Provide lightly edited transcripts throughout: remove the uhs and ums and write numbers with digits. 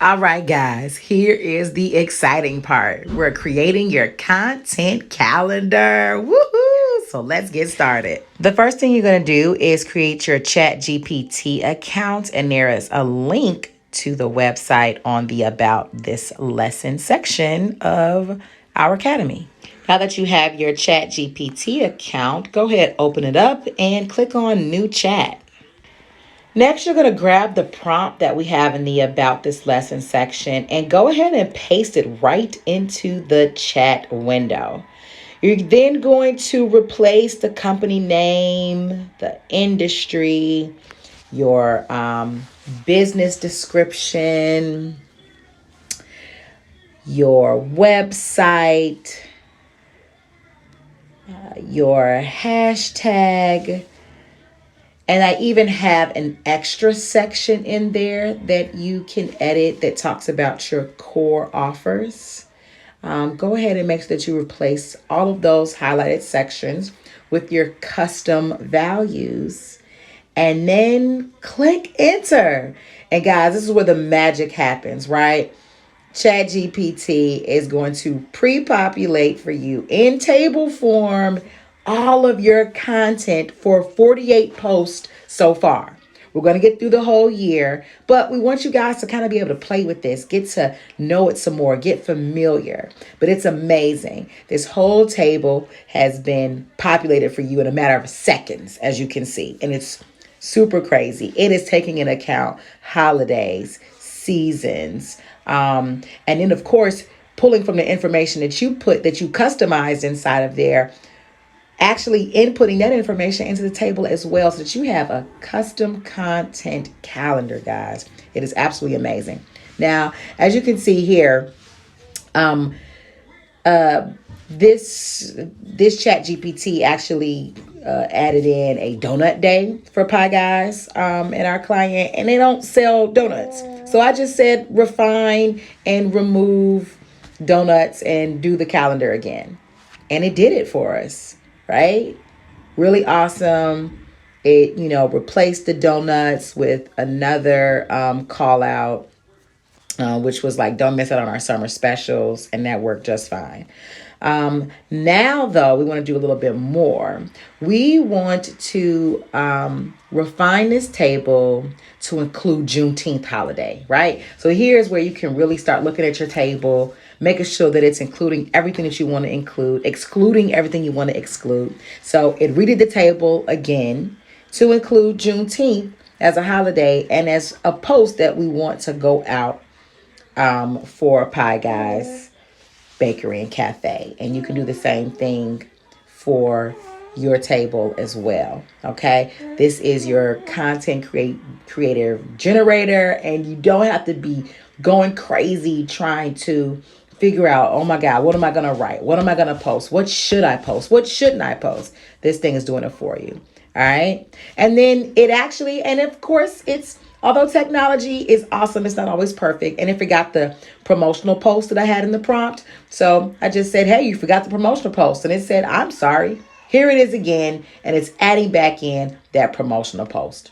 All right, guys, here is the exciting part. We're creating your content calendar. Woohoo! So let's get started. The first thing you're going to do is create your ChatGPT account, and there is a link to the website on the About This Lesson section of our Academy. Now that you have your ChatGPT account, go ahead, open it up, and click on New Chat. Next, you're going to grab the prompt that we have in the About This Lesson section and go ahead and paste it right into the chat window. You're then going to replace the company name, the industry, your business description, your website, your hashtag. And I even have an extra section in there that you can edit that talks about your core offers. Go ahead and make sure that you replace all of those highlighted sections with your custom values. And then click enter. And guys, this is where the magic happens, right? ChatGPT is going to pre-populate for you in table form all of your content for 48 posts so far. We're going to get through the whole year, but we want you guys to kind of be able to play with this, get to know it some more, get familiar. But it's amazing. This whole table has been populated for you in a matter of seconds, as you can see, and it's super crazy. It is taking into account holidays, seasons, and then, of course, pulling from the information that you customized inside of there, actually inputting that information into the table as well so that you have a custom content calendar, guys. It is absolutely amazing. Now, as you can see here, this chat GPT actually added in a donut day for Pie Guys and our client, and they don't sell donuts. So I just said refine and remove donuts and do the calendar again. And it did it for us, right? Really awesome. It, replaced the donuts with another call out, which was like, don't miss out on our summer specials. And that worked just fine. Now, though, we want to do a little bit more. We want to refine this table to include Juneteenth holiday, right? So here's where you can really start looking at your table, making sure that it's including everything that you want to include, excluding everything you want to exclude. So it redid the table again to include Juneteenth as a holiday and as a post that we want to go out for Pie Guys Bakery and Cafe. And you can do the same thing for your table as well. Okay, this is your content creator generator, and you don't have to be going crazy trying to figure out, oh my God, what am I gonna write? What am I gonna post? What should I post? What shouldn't I post? This thing is doing it for you. All right. And then it actually, and of course, although technology is awesome, it's not always perfect. And it forgot the promotional post that I had in the prompt. So I just said, hey, you forgot the promotional post. And it said, I'm sorry. Here it is again. And it's adding back in that promotional post.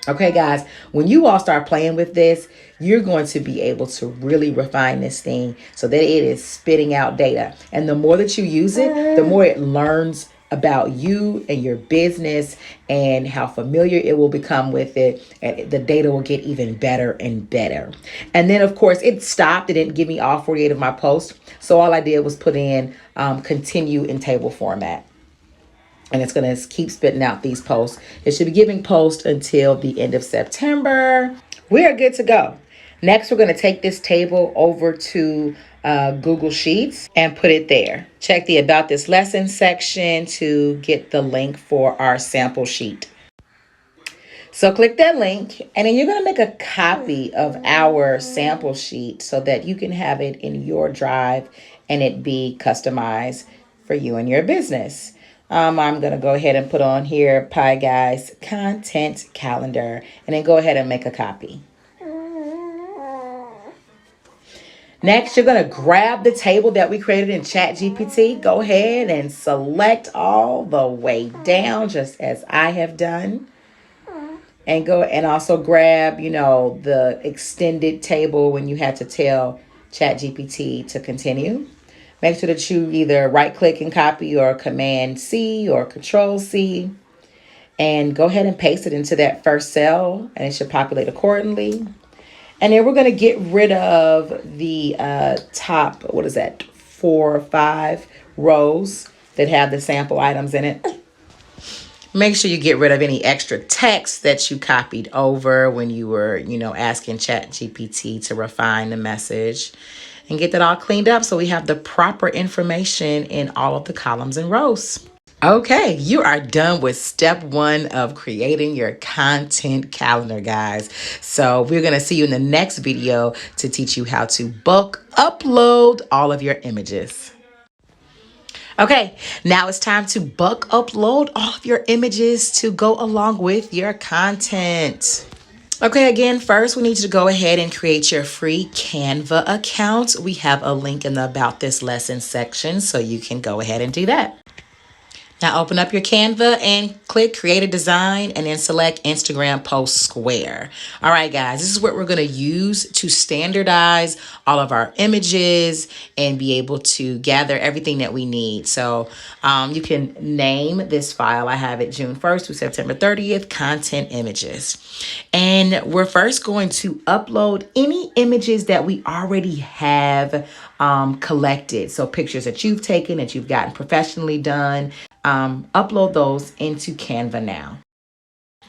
Okay, guys, when you all start playing with this, you're going to be able to really refine this thing so that it is spitting out data. And the more that you use it, the more it learns about you and your business and how familiar it will become with it. And the data will get even better and better. And then, of course, it stopped. It didn't give me all 48 of my posts. So all I did was put in continue in table format. And it's going to keep spitting out these posts. It should be giving posts until the end of September. We are good to go. Next, we're going to take this table over to Google Sheets and put it there. Check the About This Lesson section to get the link for our sample sheet. So click that link, and then you're going to make a copy of our sample sheet so that you can have it in your drive and it be customized for you and your business. I'm going to go ahead and put on here Pie Guys content calendar, and then go ahead and make a copy. Next, you're going to grab the table that we created in ChatGPT. Go ahead and select all the way down, just as I have done. And go and also grab, you know, the extended table when you had to tell ChatGPT to continue. Make sure that you either right click and copy or Command C or Control C, and go ahead and paste it into that first cell, and it should populate accordingly. And then we're going to get rid of the top, what is that, 4 or 5 rows that have the sample items in it. Make sure you get rid of any extra text that you copied over when you were, you know, asking ChatGPT to refine the message, and get that all cleaned up so we have the proper information in all of the columns and rows. Okay, you are done with step 1 of creating your content calendar, guys. So we're going to see you in the next video to teach you how to bulk upload all of your images. Okay, now it's time to bulk upload all of your images to go along with your content. Okay, again, first we need you to go ahead and create your free Canva account. We have a link in the About This Lesson section, so you can go ahead and do that. Now open up your Canva and click Create a Design, and then select Instagram Post Square. All right, guys, this is what we're going to use to standardize all of our images and be able to gather everything that we need. So you can name this file. I have it June 1st to September 30th, Content Images. And we're first going to upload any images that we already have collected. So pictures that you've taken, that you've gotten professionally done. Upload those into Canva now.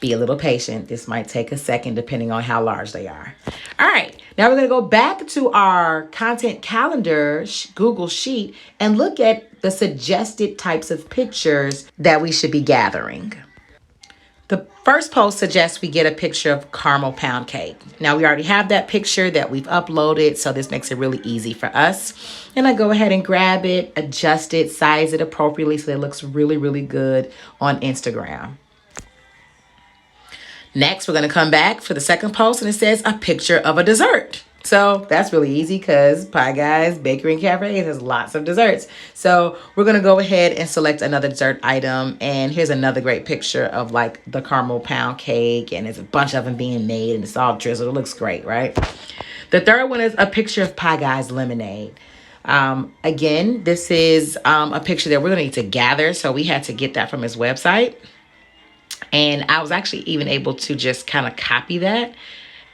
Be a little patient. This might take a second depending on how large they are. All right, now we're going to go back to our content calendar Google Sheet and look at the suggested types of pictures that we should be gathering. The first post suggests we get a picture of caramel pound cake. Now we already have that picture that we've uploaded, so this makes it really easy for us. And I go ahead and grab it, adjust it, size it appropriately so it looks really, really good on Instagram. Next, we're going to come back for the second post, and it says a picture of a dessert. So that's really easy because Pie Guys Bakery and Cafe has lots of desserts. So we're going to go ahead and select another dessert item. And here's another great picture of like the caramel pound cake. And there's a bunch of them being made and it's all drizzled. It looks great, right? The third one is a picture of Pie Guys lemonade. Again, this is a picture that we're going to need to gather. So we had to get that from his website. And I was actually even able to just kind of copy that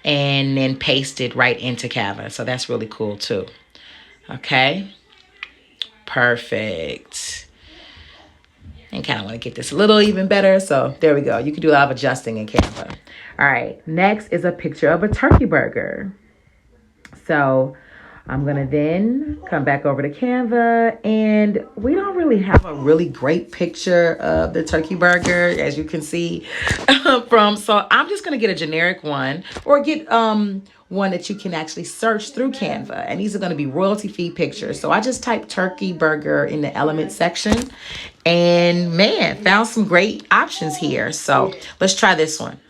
and then paste it right into Canva. So that's really cool too. Okay. Perfect. And kind of want to get this a little even better. So there we go. You can do a lot of adjusting in Canva. All right. Next is a picture of a turkey burger. So I'm going to then come back over to Canva, and we don't really have a really great picture of the turkey burger, as you can see so I'm just going to get a generic one, or get one that you can actually search through Canva. And these are going to be royalty free pictures. So I just typed turkey burger in the element section, and man, found some great options here. So let's try this one.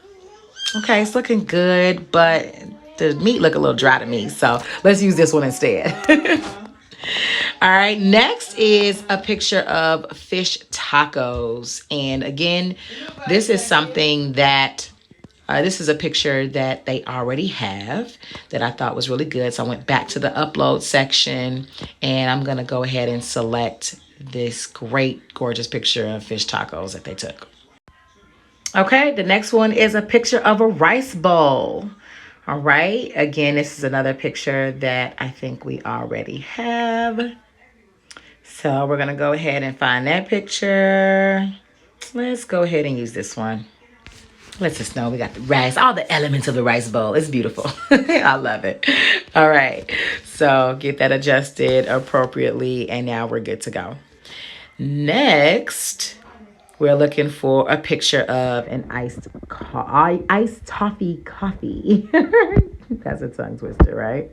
Okay, it's looking good, but the meat look a little dry to me, so let's use this one instead. All right, next is a picture of fish tacos. And again, this is something that, this is a picture that they already have that I thought was really good. So I went back to the upload section, and I'm gonna go ahead and select this great, gorgeous picture of fish tacos that they took. Okay, the next one is a picture of a rice bowl. All right, again, this is another picture that I think we already have. So we're going to go ahead and find that picture. Let's go ahead and use this one. Let's just know we got the rice, all the elements of the rice bowl. It's beautiful. I love it. All right, so get that adjusted appropriately, and now we're good to go. Next, we're looking for a picture of an iced toffee coffee. That's a tongue twister, right?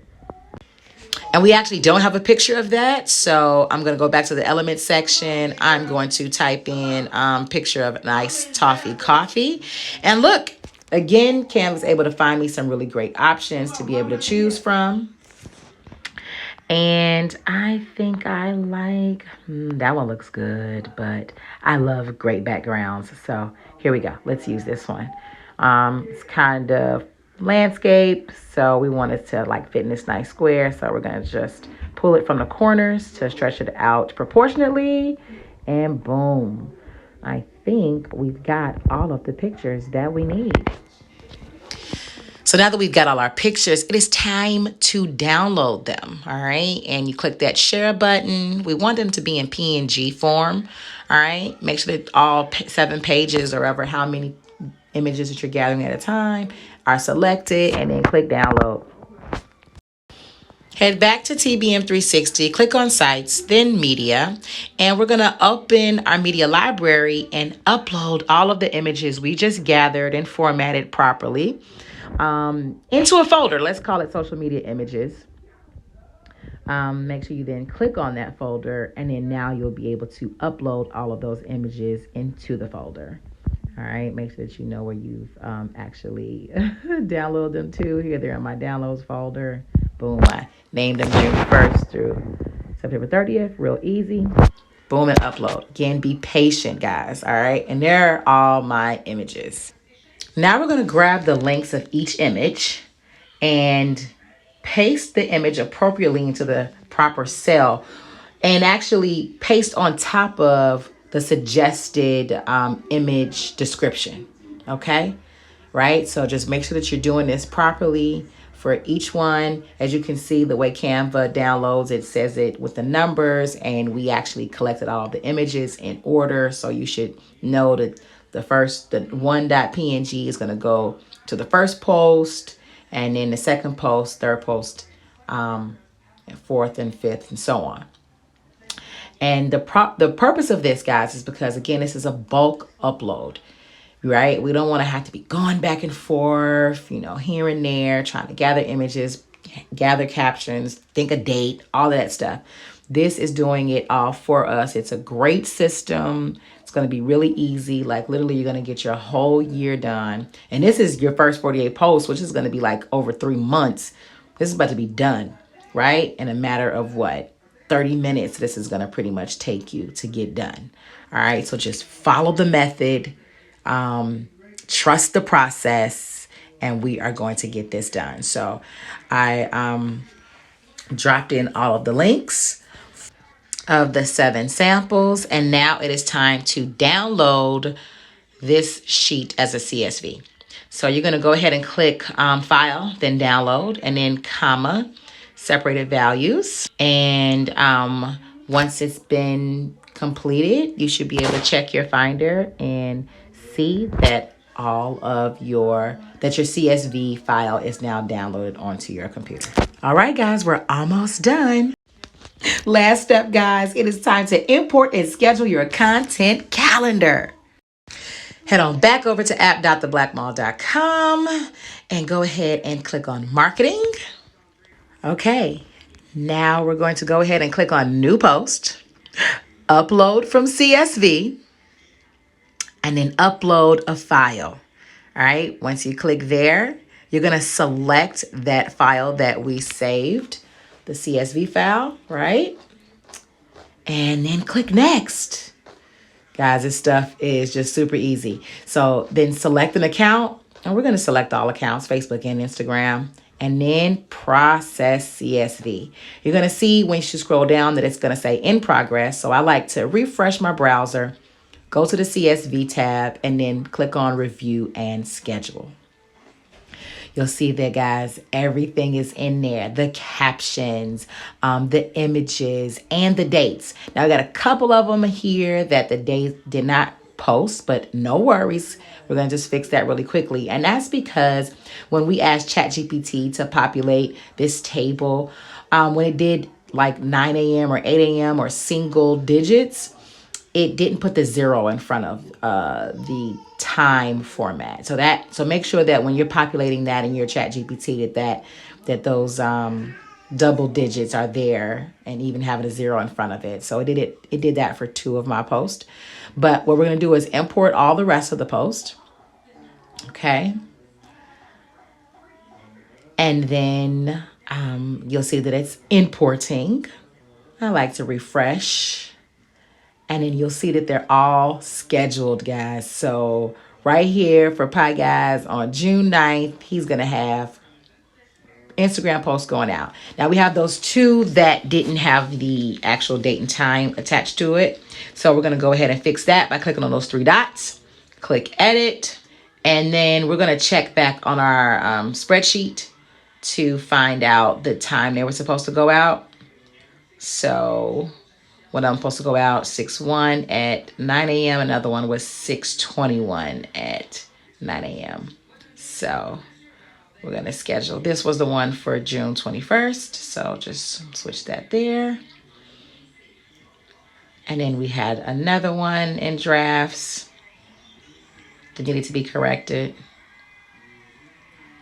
And we actually don't have a picture of that. So I'm going to go back to the element section. I'm going to type in picture of an iced toffee coffee. And look, again, Canva's able to find me some really great options to be able to choose from. And I think I like, that one looks good, but I love great backgrounds. So here we go. Let's use this one. It's kind of landscape, so we want it to like fit in this nice square. So we're gonna just pull it from the corners to stretch it out proportionately, and boom. I think we've got all of the pictures that we need. So now that we've got all our pictures, it is time to download them. All right. And you click that share button. We want them to be in PNG form. All right. Make sure that all 7 pages or ever how many images that you're gathering at a time are selected, and then click download. Head back to TBM 360, click on Sites, then Media, and we're going to open our media library and upload all of the images we just gathered and formatted properly into a folder. Let's call it Social Media Images. Make sure you then click on that folder, and then now you'll be able to upload all of those images into the folder. All right, make sure that you know where you've actually downloaded them to. Here they're in my downloads folder. Boom, I named them June 1st through September 30th. Real easy. Boom, and upload. Again, be patient, guys. All right, and there are all my images. Now we're going to grab the links of each image and paste the image appropriately into the proper cell, and actually paste on top of the suggested image description. Okay, right? So just make sure that you're doing this properly for each one. As you can see, the way Canva downloads, it says it with the numbers, and we actually collected all of the images in order. So you should know that the 1.png is going to go to the first post, and then the second post, third post, fourth and fifth, and so on. And the purpose of this, guys, is because, again, this is a bulk upload, right? We don't want to have to be going back and forth, here and there, trying to gather images, gather captions, think a date, all of that stuff. This is doing it all for us. It's a great system. It's going to be really easy. Like literally, you're going to get your whole year done. And this is your first 48 posts, which is going to be like over 3 months. This is about to be done, right? In a matter of what? 30 minutes, this is going to pretty much take you to get done. All right. So just follow the method, trust the process, and we are going to get this done. So I dropped in all of the links of the 7 samples, and now it is time to download this sheet as a CSV. So you're going to go ahead and click File, then Download, and then comma, separated values. And once it's been completed, you should be able to check your Finder and see that your CSV file is now downloaded onto your computer. All right, guys, we're almost done. Last step, guys, it is time to import and schedule your content calendar. Head on back over to app.theblackmall.com and go ahead and click on marketing. Okay, now we're going to go ahead and click on new post, upload from CSV, and then upload a file. All right, once you click there, you're going to select that file that we saved, the CSV file, right? And then click next. Guys, this stuff is just super easy. So then select an account, and we're going to select all accounts, Facebook and Instagram, and then process CSV. You're going to see when you scroll down that it's going to say in progress. So I like to refresh my browser, go to the CSV tab, and then click on review and schedule. You'll see that, guys, everything is in there. The captions, the images, and the dates. Now, I got a couple of them here that the dates did not post, but no worries. We're going to just fix that really quickly. And that's because when we asked ChatGPT to populate this table, when it did like 9 a.m. or 8 a.m. or single digits, it didn't put the 0 in front of the time format. So make sure that when you're populating that in your ChatGPT that those double digits are there, and even having a 0 in front of it. So it did that for 2 of my posts. But what we're going to do is import all the rest of the post. Okay. And then you'll see that it's importing. I like to refresh. And then you'll see that they're all scheduled, guys. So right here for Pie Guys on June 9th. He's going to have Instagram posts going out. Now we have those 2 that didn't have the actual date and time attached to it. So we're going to go ahead and fix that by clicking on those 3 dots. Click edit. And then we're going to check back on our spreadsheet to find out the time they were supposed to go out. So one of them supposed to go out 6/1 at 9 a.m. Another one was 6/21 at 9 a.m. So we're going to schedule. This was the one for June 21st. So just switch that there. And then we had another one in drafts that needed to be corrected.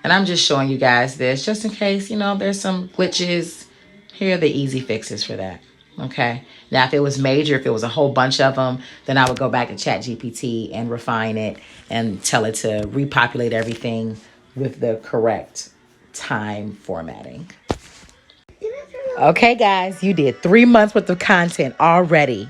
And I'm just showing you guys this just in case, you know, there's some glitches. Here are the easy fixes for that. Okay. Now, if it was major, if it was a whole bunch of them, then I would go back to ChatGPT and refine it and tell it to repopulate everything with the correct time formatting. Okay, guys, you did 3 months worth of content already.